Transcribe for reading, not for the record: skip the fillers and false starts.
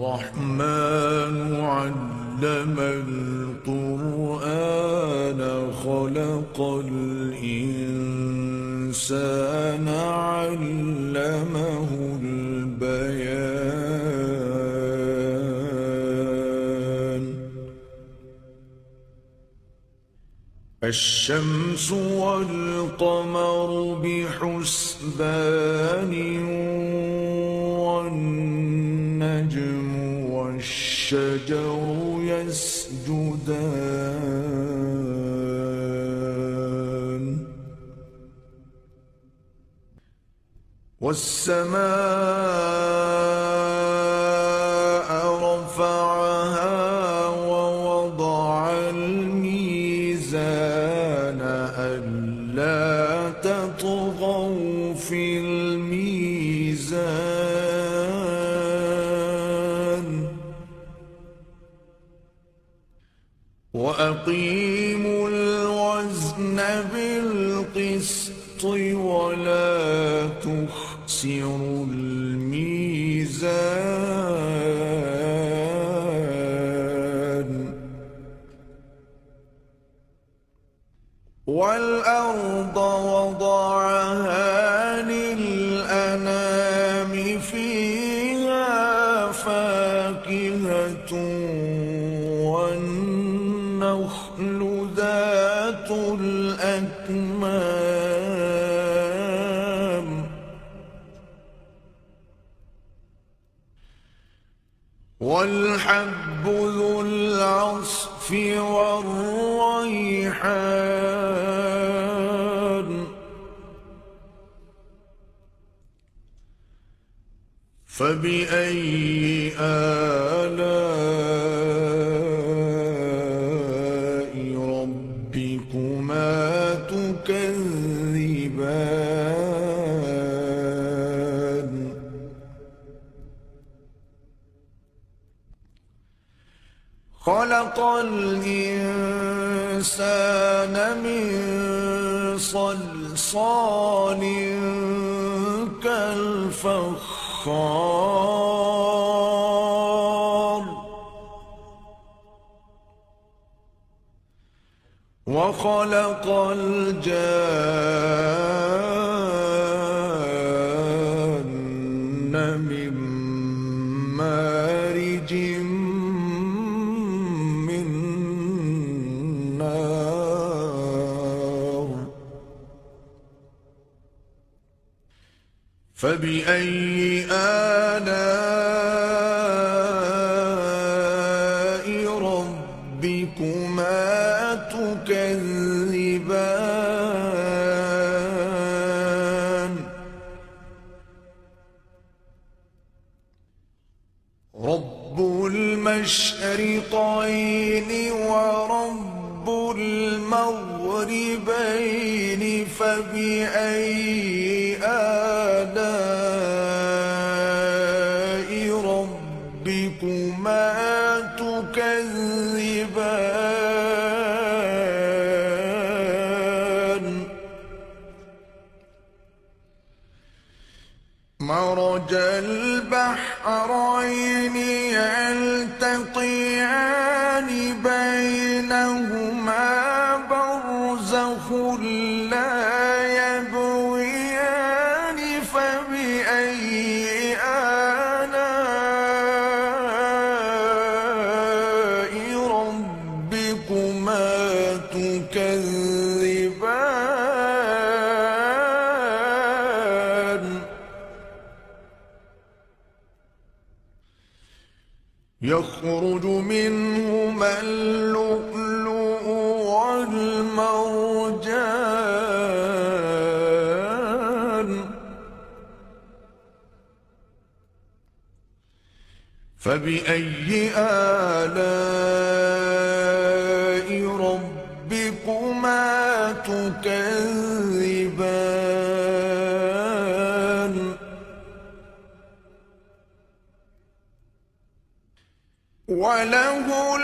الرحمن علم القرآن خلق الإنسان علمه البيان الشمس والقمر بحسبان والنجم والشجر يسجدان والسماء رفعها ووضع الميزان ألا تطغوا في الميزان وأقيموا الوزن بالقسط ولا تخسروا الميزان والأرض وضعها للأنام فيها فاكهة والنخل ذات الأكمام والحب ذو العصف والريحان فبأي آلاء ربكما تكذبان خلق الإنسان من صلصال كالفخار وخلق الجان من مارج من نار فبأي آلاء ربكما تكذبان رب المشرقين ورب المغربين فبأي آلاء ربكما تكذبان مرج البحرين يلتقيان بينهما برزخ لا يبغيان فبأي آلاء ربكما تكذبان يخرج منهما اللؤلؤ والمرجان فبأي آلاء ربكما تكذبان وله